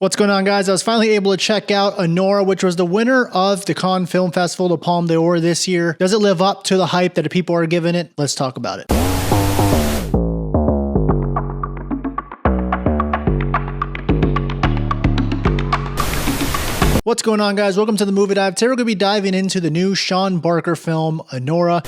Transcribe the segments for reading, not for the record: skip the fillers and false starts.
What's going on, guys? I was finally able to check out Anora, which was the winner of the Cannes Film Festival, the Palme d'Or this year. Does it live up to the hype that the people are giving it? Let's talk about it. What's going on, guys? Welcome to the Movie Dive. Today we're going to be diving into the new Sean Barker film, Anora.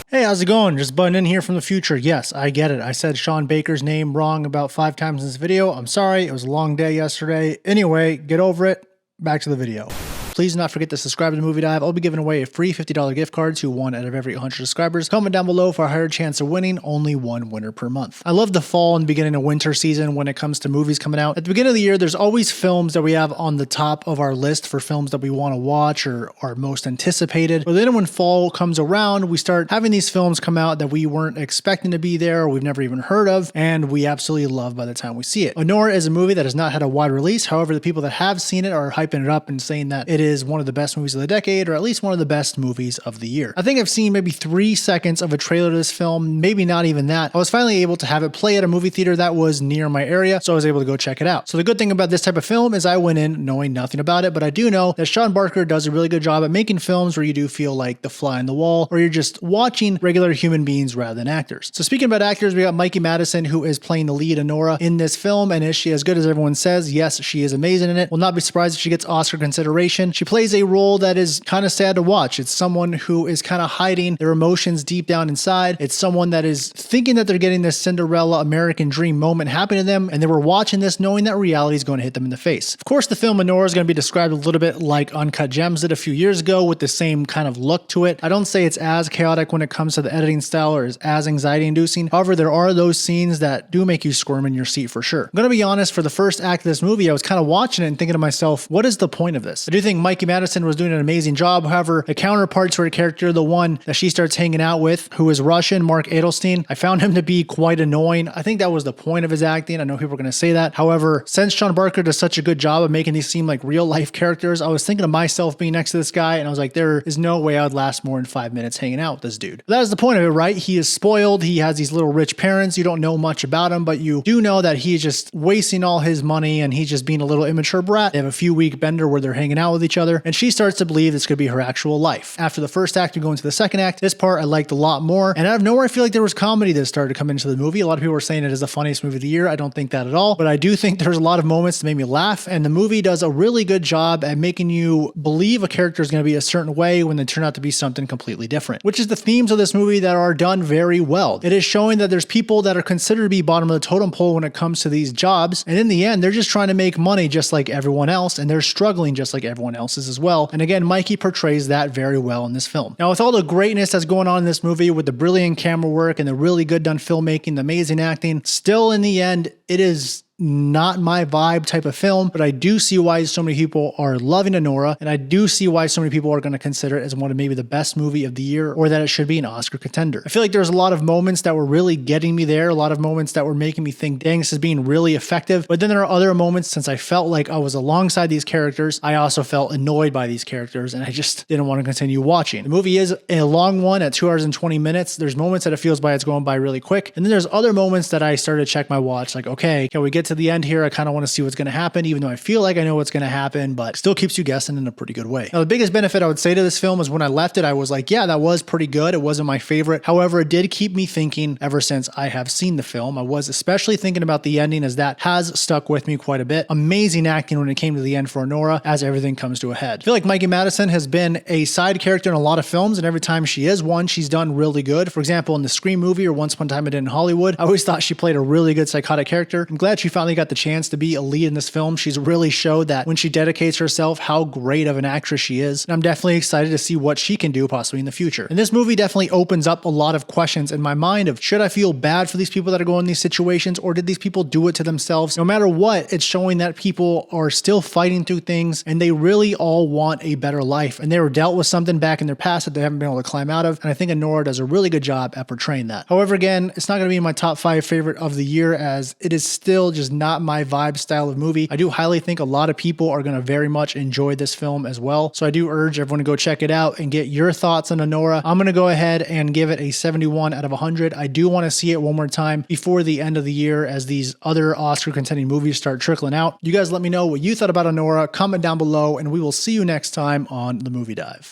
Hey, how's it going? Just butting in here from the future. Yes, I get it. I said Sean Baker's name wrong about 5 times in this video. I'm sorry. It was a long day yesterday. Anyway, get over it. Back to the video. Please do not forget to subscribe to the Movie Dive. I'll be giving away a free $50 gift card to 1 out of every 100 subscribers. Comment down below for a higher chance of winning. Only 1 winner per month. I love the fall and beginning of winter season when it comes to movies coming out. At the beginning of the year, there's always films that we have on the top of our list for films that we want to watch or are most anticipated. But then when fall comes around, we start having these films come out that we weren't expecting to be there or we've never even heard of, and we absolutely love by the time we see it. Anora is a movie that has not had a wide release. However, the people that have seen it are hyping it up and saying that it is one of the best movies of the decade, or at least one of the best movies of the year. I think I've seen maybe 3 seconds of a trailer to this film, maybe not even that. I was finally able to have it play at a movie theater that was near my area, so I was able to go check it out. So the good thing about this type of film is I went in knowing nothing about it, but I do know that Sean Barker does a really good job at making films where you do feel like the fly on the wall, or you're just watching regular human beings rather than actors. So speaking about actors, we got Mikey Madison, who is playing the lead Anora in this film, and is she as good as everyone says? Yes, she is amazing in it. Will not be surprised if she gets Oscar consideration. She plays a role that is kind of sad to watch. It's someone who is kind of hiding their emotions deep down inside. It's someone that is thinking that they're getting this Cinderella American dream moment happen to them, and they were watching this knowing that reality is going to hit them in the face. Of course, the film Anora is going to be described a little bit like Uncut Gems did a few years ago, with the same kind of look to it. I don't say it's as chaotic when it comes to the editing style or is as anxiety inducing. However, there are those scenes that do make you squirm in your seat for sure. I'm going to be honest, for the first act of this movie, I was kind of watching it and thinking to myself, what is the point of this? I do think Mikey Madison was doing an amazing job. However, the counterpart to her character, the one that she starts hanging out with, who is Russian, Mark Adelstein, I found him to be quite annoying. I think that was the point of his acting. I know people are going to say that. However, since Sean Barker does such a good job of making these seem like real life characters, I was thinking of myself being next to this guy, and I was like, there is no way I would last more than 5 minutes hanging out with this dude. But that is the point of it, right? He is spoiled. He has these little rich parents. You don't know much about him, but you do know that he's just wasting all his money and he's just being a little immature brat. They have a few week bender where they're hanging out with each other, and she starts to believe this could be her actual life. After the first act, we go into the second act. This part I liked a lot more, and out of nowhere, I feel like there was comedy that started to come into the movie. A lot of people were saying it is the funniest movie of the year. I don't think that at all, but I do think there's a lot of moments that made me laugh, and the movie does a really good job at making you believe a character is going to be a certain way when they turn out to be something completely different, which is the themes of this movie that are done very well. It is showing that there's people that are considered to be bottom of the totem pole when it comes to these jobs, and in the end, they're just trying to make money just like everyone else, and they're struggling just like everyone else is as well. And again, Mikey portrays that very well in this film. Now, with all the greatness that's going on in this movie, with the brilliant camera work and the really good done filmmaking, the amazing acting, still in the end, it is not my vibe type of film, but I do see why so many people are loving Anora, and I do see why so many people are going to consider it as one of maybe the best movie of the year, or that it should be an Oscar contender. I feel like there's a lot of moments that were really getting me there, a lot of moments that were making me think, dang, this is being really effective, but then there are other moments, since I felt like I was alongside these characters, I also felt annoyed by these characters, and I just didn't want to continue watching. The movie is a long one at 2 hours and 20 minutes. There's moments that it feels like it's going by really quick, and then there's other moments that I started to check my watch, like, okay, can we get to the end here? I kind of want to see what's going to happen, even though I feel like I know what's going to happen, but still keeps you guessing in a pretty good way. Now, the biggest benefit I would say to this film is when I left it, I was like, yeah, that was pretty good. It wasn't my favorite. However, it did keep me thinking ever since I have seen the film. I was especially thinking about the ending, as that has stuck with me quite a bit. Amazing acting when it came to the end for Anora, as everything comes to a head. I feel like Mikey Madison has been a side character in a lot of films, and every time she is one, she's done really good. For example, in the Scream movie, or Once Upon a Time I Did in Hollywood, I always thought she played a really good psychotic character. I'm glad she finally got the chance to be a lead in this film. She's really showed that when she dedicates herself, how great of an actress she is. And I'm definitely excited to see what she can do possibly in the future. And this movie definitely opens up a lot of questions in my mind of, should I feel bad for these people that are going in these situations, or did these people do it to themselves? No matter what, it's showing that people are still fighting through things, and they really all want a better life. And they were dealt with something back in their past that they haven't been able to climb out of. And I think Anora does a really good job at portraying that. However, again, it's not going to be my top 5 favorite of the year, as it is still just not my vibe style of movie. I do highly think a lot of people are going to very much enjoy this film as well. So I do urge everyone to go check it out and get your thoughts on Anora. I'm going to go ahead and give it a 71 out of 100. I do want to see it one more time before the end of the year as these other Oscar contending movies start trickling out. You guys let me know what you thought about Anora. Comment down below and we will see you next time on The Movie Dive.